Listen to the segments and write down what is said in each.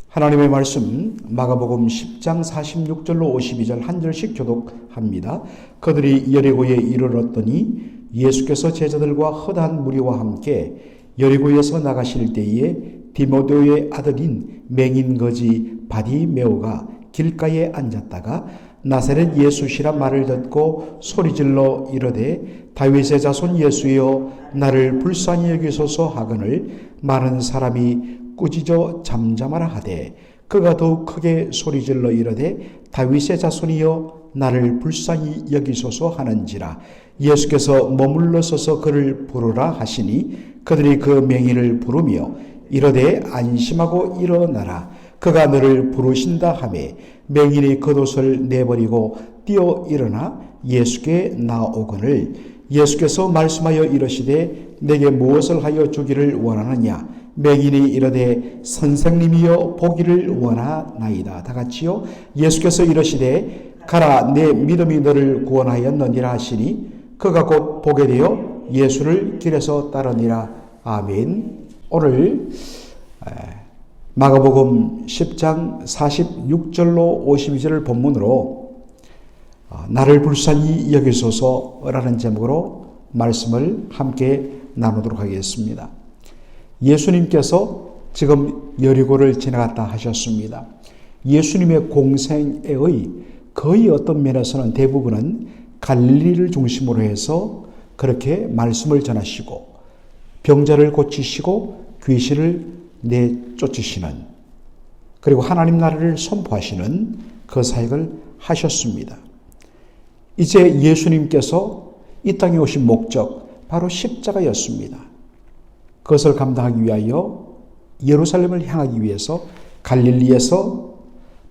하나님의 말씀 마가복음 10장 46절로 52절 한 절씩 교독합니다. 그들이 여리고에 이르렀더니 예수께서 제자들과 허다한 무리와 함께 여리고에서 나가실 때에 디모데의 아들인 맹인거지 바디메오가 길가에 앉았다가 나사렛 예수시라 말을 듣고 소리질러 이르되 다윗의 자손 예수여 나를 불쌍히 여기소서 하거늘 많은 사람이 꾸짖어 잠잠하라 하되 그가 더욱 크게 소리질러 이르되 다윗의 자손이여 나를 불쌍히 여기소서 하는지라. 예수께서 머물러 서서 그를 부르라 하시니 그들이 그 맹인을 부르며 이르되 안심하고 일어나라 그가 너를 부르신다 하매 맹인이 겉옷을 내버리고 뛰어 일어나 예수께 나오거늘 예수께서 말씀하여 이르시되 내게 무엇을 하여 주기를 원하느냐. 맹인이 이르되 선생님이여 보기를 원하나이다. 다 같이요. 예수께서 이르시되 가라 내 믿음이 너를 구원하였느니라 하시니 그가 곧 보게 되어 예수를 길에서 따르니라. 아멘. 오늘 마가복음 10장 46절로 52절을 본문으로 나를 불쌍히 여기소서라는 제목으로 말씀을 함께 나누도록 하겠습니다. 예수님께서 지금 여리고를 지나갔다 하셨습니다. 예수님의 공생애의 거의 어떤 면에서는 대부분은 갈릴리를 중심으로 해서 그렇게 말씀을 전하시고 병자를 고치시고 귀신을 내쫓으시는 그리고 하나님 나라를 선포하시는 그 사역을 하셨습니다. 이제 예수님께서 이 땅에 오신 목적 바로 십자가였습니다. 그것을 감당하기 위하여 예루살렘을 향하기 위해서 갈릴리에서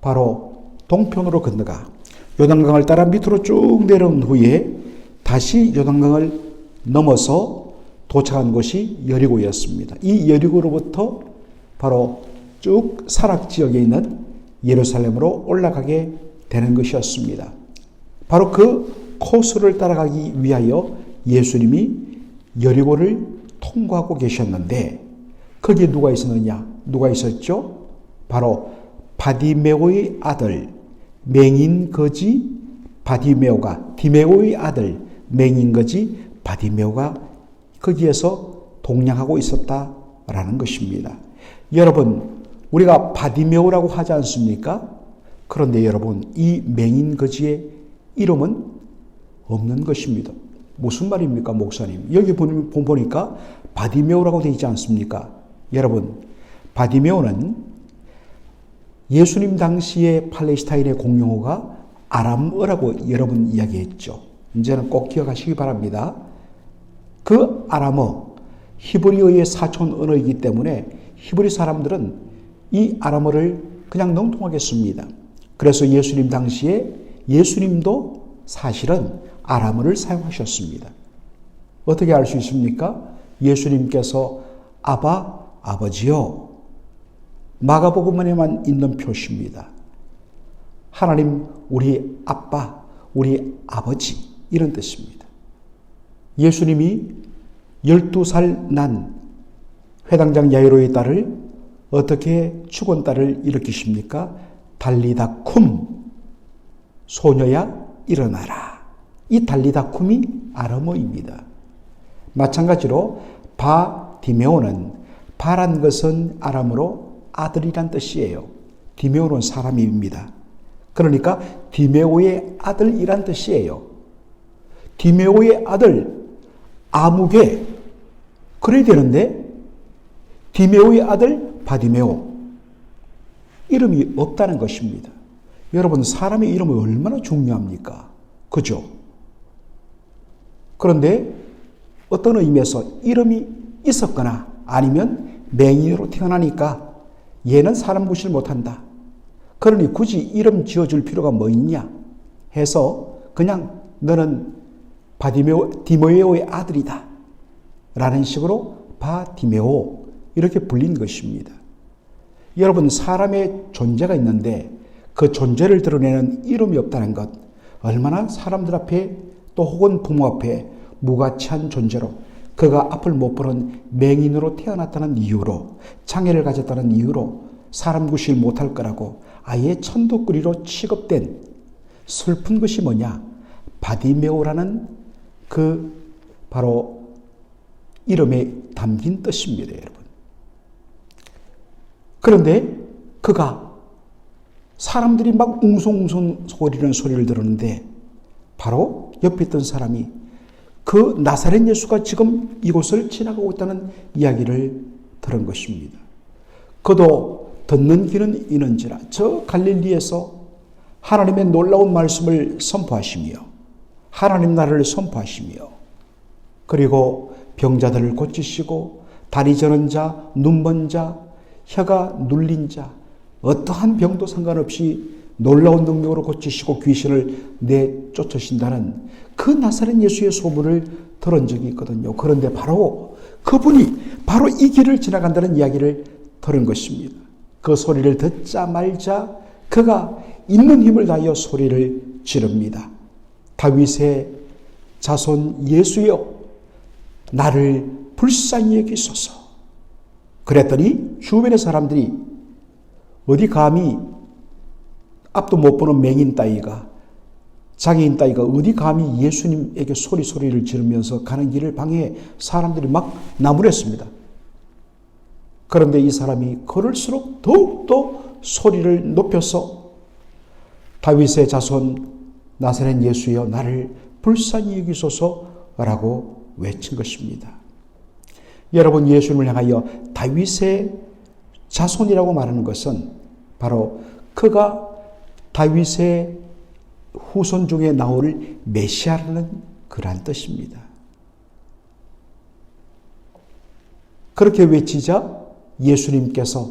바로 동편으로 건너가 요단강을 따라 밑으로 쭉 내려온 후에 다시 요단강을 넘어서 도착한 곳이 여리고였습니다. 이 여리고로부터 바로 쭉 산악지역에 있는 예루살렘으로 올라가게 되는 것이었습니다. 바로 그 코스를 따라가기 위하여 예수님이 여리고를 통과하고 계셨는데 거기에 누가 있었느냐? 누가 있었죠? 바로 바디메오의 아들 맹인거지 바디메오가 디메오의 아들 맹인거지 바디메오가 거기에서 동냥하고 있었다라는 것입니다. 여러분 우리가 바디메오라고 하지 않습니까? 그런데 여러분 이 맹인거지의 이름은 없는 것입니다. 무슨 말입니까, 목사님? 여기 보니까 바디메오라고 되어 있지 않습니까? 여러분, 바디메오는 예수님 당시의 팔레스타인의 공용어가 아람어라고 여러분 이야기했죠. 이제는 꼭 기억하시기 바랍니다. 그 아람어, 히브리어의 사촌 언어이기 때문에 히브리 사람들은 이 아람어를 그냥 능통하게 씁니다. 그래서 예수님 당시에 예수님도 사실은 아람어를 사용하셨습니다. 어떻게 알 수 있습니까? 예수님께서 아바, 아버지요. 마가복음에만 있는 표시입니다. 하나님, 우리 아빠, 우리 아버지 이런 뜻입니다. 예수님이 12살 난 회당장 야이로의 딸을 어떻게 죽은 딸을 일으키십니까? 달리다 쿰, 소녀야 일어나라. 이 달리다쿰이 아람어입니다. 마찬가지로 바디메오는 바란 것은 아람어로 아들이란 뜻이에요. 디메오는 사람입니다. 그러니까 디메오의 아들이란 뜻이에요. 디메오의 아들 아무개 그래야 되는데 디메오의 아들 바디메오 이름이 없다는 것입니다. 여러분 사람의 이름이 얼마나 중요합니까? 그죠? 그런데 어떤 의미에서 이름이 있었거나 아니면 맹인으로 태어나니까 얘는 사람 무시를 못한다. 그러니 굳이 이름 지어줄 필요가 뭐 있냐 해서 그냥 너는 디메오의 아들이다 라는 식으로 바디메오 이렇게 불린 것입니다. 여러분 사람의 존재가 있는데 그 존재를 드러내는 이름이 없다는 것 얼마나 사람들 앞에 또 혹은 부모 앞에 무가치한 존재로 그가 앞을 못 보는 맹인으로 태어났다는 이유로 장애를 가졌다는 이유로 사람 구실 못할 거라고 아예 천도꾸리로 취급된 슬픈 것이 뭐냐? 바디메오라는 그 바로 이름에 담긴 뜻입니다, 여러분. 그런데 그가 사람들이 막 웅성웅성 소리를 들었는데 바로 옆에 있던 사람이 그 나사렛 예수가 지금 이곳을 지나가고 있다는 이야기를 들은 것입니다. 그도 듣는 귀는 있는지라 저 갈릴리에서 하나님의 놀라운 말씀을 선포하시며 하나님 나라를 선포하시며 그리고 병자들을 고치시고 다리 저는 자, 눈 먼 자, 혀가 눌린 자 어떠한 병도 상관없이 놀라운 능력으로 고치시고 귀신을 내쫓으신다는 그 나사렛 예수의 소문을 들은 적이 있거든요. 그런데 바로 그분이 바로 이 길을 지나간다는 이야기를 들은 것입니다. 그 소리를 듣자 말자 그가 있는 힘을 다하여 소리를 지릅니다. 다윗의 자손 예수여 나를 불쌍히 여기소서. 그랬더니 주변의 사람들이 어디 감히 앞도 못 보는 맹인 따위가 장애인 따위가 어디 감히 예수님에게 소리를 지르면서 가는 길을 방해해 사람들이 막 나무랬습니다. 그런데 이 사람이 걸을수록 더욱더 소리를 높여서 다윗의 자손 나사렛 예수여 나를 불쌍히 여기소서라고 외친 것입니다. 여러분 예수님을 향하여 다윗의 자손이라고 말하는 것은 바로 그가 다윗의 후손 중에 나올 메시아라는 그러한 뜻입니다. 그렇게 외치자 예수님께서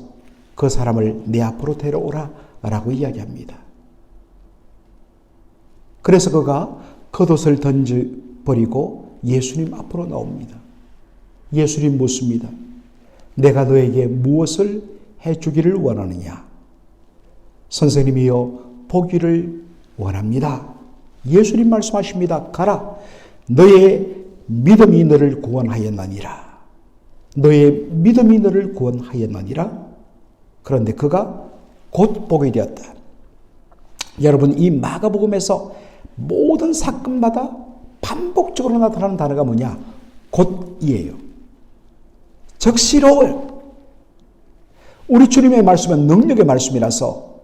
그 사람을 내 앞으로 데려오라 라고 이야기합니다. 그래서 그가 겉옷을 던져버리고 예수님 앞으로 나옵니다. 예수님 묻습니다. 내가 너에게 무엇을 해주기를 원하느냐? 선생님이여 보기를 원합니다. 예수님 말씀하십니다. 가라. 너의 믿음이 너를 구원하였느니라. 너의 믿음이 너를 구원하였느니라. 그런데 그가 곧 보게 되었다. 여러분 이 마가복음에서 모든 사건마다 반복적으로 나타나는 단어가 뭐냐? 곧이에요. 적시로워요. 우리 주님의 말씀은 능력의 말씀이라서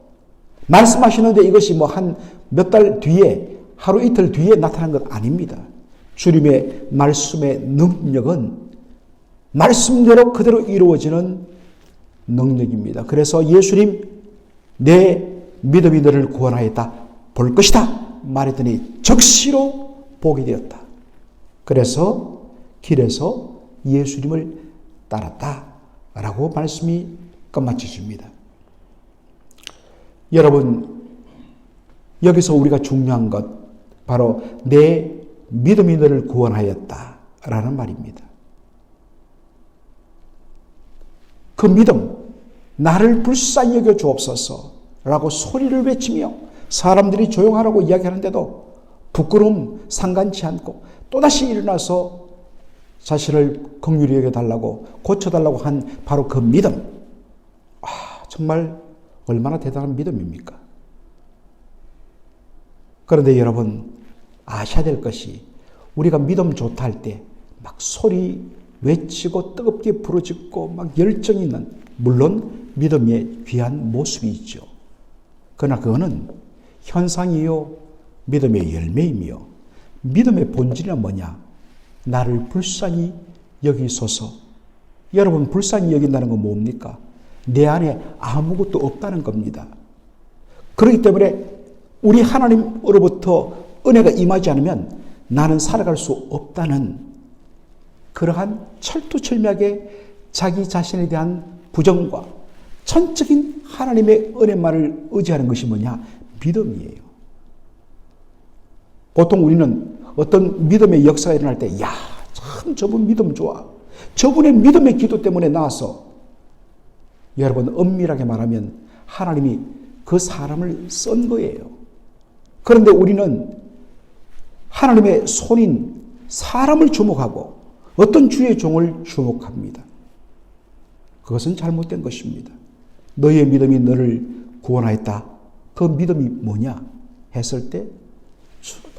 말씀하시는데 이것이 뭐 한 몇 달 뒤에 하루 이틀 뒤에 나타난 것 아닙니다. 주님의 말씀의 능력은 말씀대로 그대로 이루어지는 능력입니다. 그래서 예수님 내 믿음이 너를 구원하였다. 볼 것이다. 말했더니 적시로 보게 되었다. 그래서 길에서 예수님을 따랐다. 라고 말씀이 끝마쳐집니다. 여러분 여기서 우리가 중요한 것 바로 내 믿음이 너를 구원하였다 라는 말입니다. 그 믿음 나를 불쌍히 여겨 주옵소서 라고 소리를 외치며 사람들이 조용하라고 이야기하는데도 부끄러움 상관치 않고 또다시 일어나서 자신을 긍휼히 여겨달라고 고쳐달라고 한 바로 그 믿음. 정말 얼마나 대단한 믿음입니까? 그런데 여러분 아셔야 될 것이 우리가 믿음 좋다 할 때 막 소리 외치고 뜨겁게 부르짖고 막 열정이 있는 물론 믿음의 귀한 모습이 있죠. 그러나 그거는 현상이요 믿음의 열매이며 믿음의 본질은 뭐냐? 나를 불쌍히 여기소서. 여러분 불쌍히 여긴다는 건 뭡니까? 내 안에 아무것도 없다는 겁니다. 그렇기 때문에 우리 하나님으로부터 은혜가 임하지 않으면 나는 살아갈 수 없다는 그러한 철두철미하게 자기 자신에 대한 부정과 전적인 하나님의 은혜만을 의지하는 것이 뭐냐? 믿음이에요. 보통 우리는 어떤 믿음의 역사가 일어날 때 참 저분 믿음 좋아. 저분의 믿음의 기도 때문에 나와서 여러분 엄밀하게 말하면 하나님이 그 사람을 쓴 거예요. 그런데 우리는 하나님의 손인 사람을 주목하고 어떤 주의 종을 주목합니다. 그것은 잘못된 것입니다. 너의 믿음이 너를 구원하였다. 그 믿음이 뭐냐 했을 때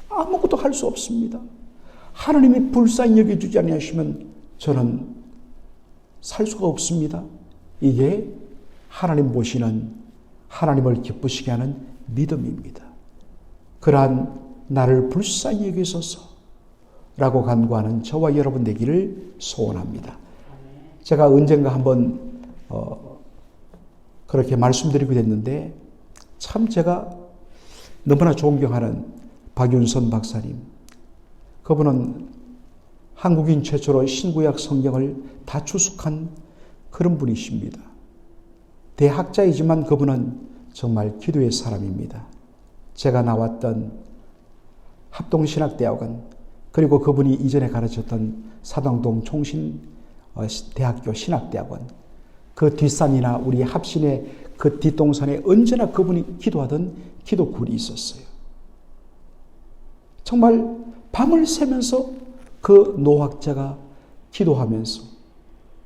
아무것도 할 수 없습니다. 하나님이 불쌍히 여겨주지 아니하시면 저는 살 수가 없습니다. 이게 하나님 보시는, 하나님을 기쁘시게 하는 믿음입니다. 그러한 나를 불쌍히 여기소서 라고 간구하는 저와 여러분 되기를 소원합니다. 제가 언젠가 한번 그렇게 말씀드리게 됐는데, 참 제가 너무나 존경하는 박윤선 박사님, 그분은 한국인 최초로 신구약 성경을 다 추숙한 그런 분이십니다. 대학자이지만 그분은 정말 기도의 사람입니다. 제가 나왔던 합동신학대학원, 그리고 그분이 이전에 가르쳤던 사당동 총신대학교 신학대학원, 그 뒷산이나 우리 합신의 그 뒷동산에 언제나 그분이 기도하던 기도굴이 있었어요. 정말 밤을 새면서 그 노학자가 기도하면서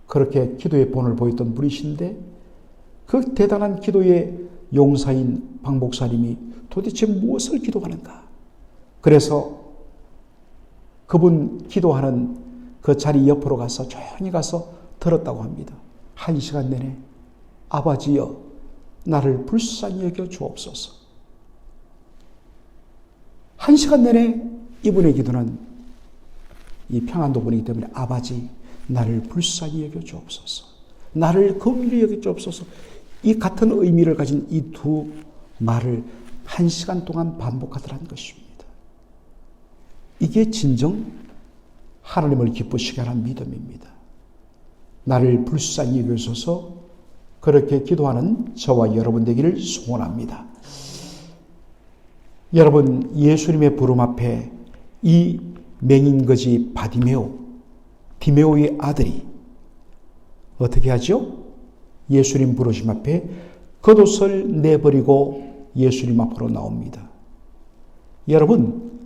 그렇게 기도의 본을 보였던 분이신데, 그 대단한 기도의 용사인 박 목사님이 도대체 무엇을 기도하는가? 그래서 그분 기도하는 그 자리 옆으로 가서 조용히 가서 들었다고 합니다. 1시간 내내 아버지여 나를 불쌍히 여겨 주옵소서. 1시간 내내 이분의 기도는 이 평안도 분이기 때문에 아버지 나를 불쌍히 여겨 주옵소서, 나를 긍휼히 여겨 주옵소서, 이 같은 의미를 가진 이 두 말을 1시간 동안 반복하더라는 것입니다. 이게 진정 하나님을 기쁘시게 하는 믿음입니다. 나를 불쌍히 여기소서, 그렇게 기도하는 저와 여러분 되기를 소원합니다. 여러분, 예수님의 부름 앞에 이 맹인거지 바디메오, 디메오의 아들이 어떻게 하죠? 예수님 부르심 앞에 겉옷을 내버리고 예수님 앞으로 나옵니다. 여러분,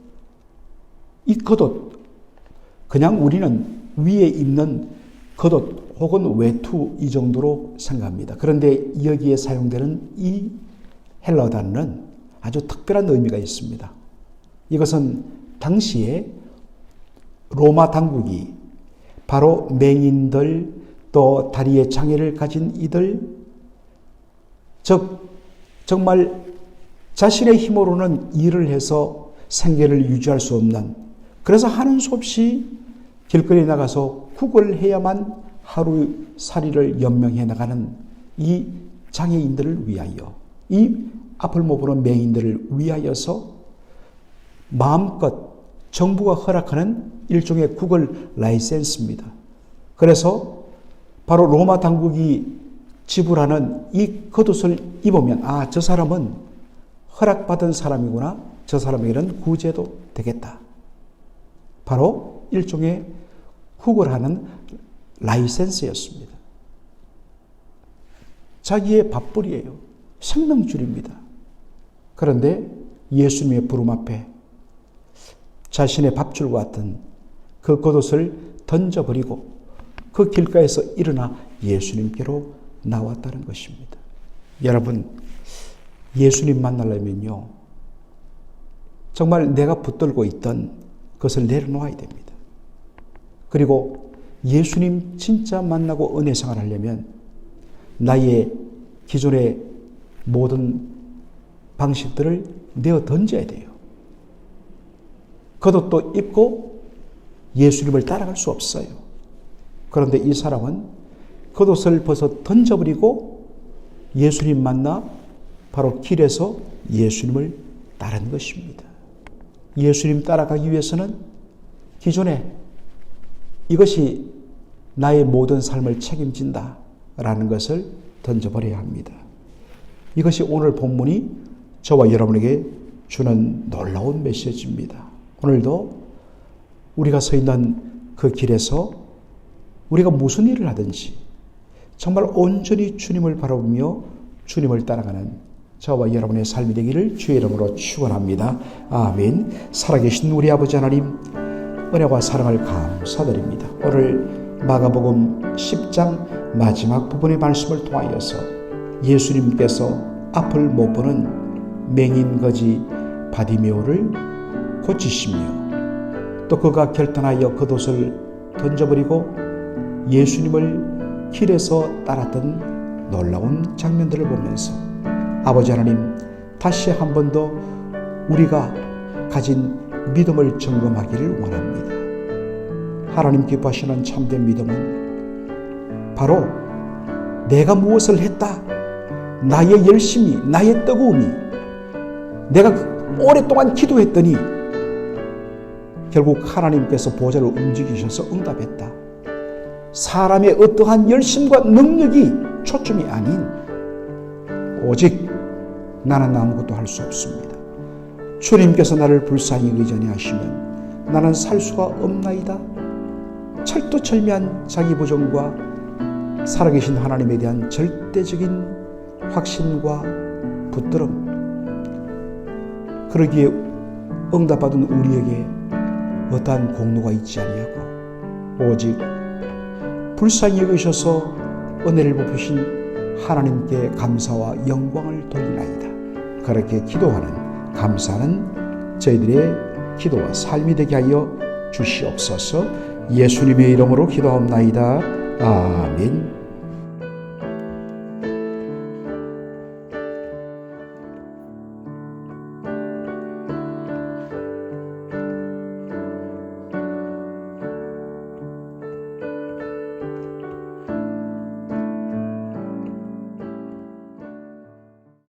이 겉옷, 그냥 우리는 위에 입는 겉옷 혹은 외투 이 정도로 생각합니다. 그런데 여기에 사용되는 이 헬라어 단어는 아주 특별한 의미가 있습니다. 이것은 당시에 로마 당국이 바로 맹인들, 또 다리에 장애를 가진 이들, 즉 정말 자신의 힘으로는 일을 해서 생계를 유지할 수 없는, 그래서 하는 수 없이 길거리에 나가서 구걸을 해야만 하루살이를 연명해 나가는 이 장애인들을 위하여, 이 앞을 못 보는 맹인들을 위하여서 마음껏 정부가 허락하는 일종의 구걸 라이센스입니다. 그래서 바로 로마 당국이 지불하는 이 겉옷을 입으면 저 사람은 허락받은 사람이구나, 저 사람에게는 구제도 되겠다. 바로 일종의 구걸하는 라이센스였습니다. 자기의 밥벌이에요. 생명줄입니다. 그런데 예수님의 부름 앞에 자신의 밥줄과 같은 그 겉옷을 던져버리고 그 길가에서 일어나 예수님께로 나왔다는 것입니다. 여러분, 예수님 만나려면요, 정말 내가 붙들고 있던 것을 내려놓아야 됩니다. 그리고 예수님 진짜 만나고 은혜 생활하려면 나의 기존의 모든 방식들을 내어 던져야 돼요. 겉옷도 입고 예수님을 따라갈 수 없어요. 그런데 이 사람은 겉옷을 벗어 던져버리고 예수님 만나 바로 길에서 예수님을 따른 것입니다. 예수님 따라가기 위해서는 기존에 이것이 나의 모든 삶을 책임진다 라는 것을 던져버려야 합니다. 이것이 오늘 본문이 저와 여러분에게 주는 놀라운 메시지입니다. 오늘도 우리가 서 있는 그 길에서 우리가 무슨 일을 하든지 정말 온전히 주님을 바라보며 주님을 따라가는 저와 여러분의 삶이 되기를 주의 이름으로 축원합니다. 아멘. 살아계신 우리 아버지 하나님, 은혜와 사랑을 감사드립니다. 오늘 마가복음 10장 마지막 부분의 말씀을 통하여서 예수님께서 앞을 못 보는 맹인거지 바디메오를 고치시며 또 그가 결단하여 겉옷을 던져버리고 예수님을 길에서 따랐던 놀라운 장면들을 보면서 아버지 하나님, 다시 한 번 더 우리가 가진 믿음을 점검하기를 원합니다. 하나님 기뻐하시는 참된 믿음은 바로 내가 무엇을 했다, 나의 열심이, 나의 뜨거움이, 내가 오랫동안 기도했더니 결국 하나님께서 보좌를 움직이셔서 응답했다. 사람의 어떠한 열심과 능력이 초점이 아닌 오직 나는 아무것도 할 수 없습니다. 주님께서 나를 불쌍히 의존해 하시면 나는 살 수가 없나이다. 철두철미한 자기 부정과 살아계신 하나님에 대한 절대적인 확신과 붙들음, 그러기에 응답받은 우리에게 어떠한 공로가 있지 아니하고 오직 불쌍히 여기셔서 은혜를 베푸신 하나님께 감사와 영광을 돌리나이다. 그렇게 기도하는, 감사하는 저희들의 기도와 삶이 되게 하여 주시옵소서. 예수님의 이름으로 기도하옵나이다. 아멘.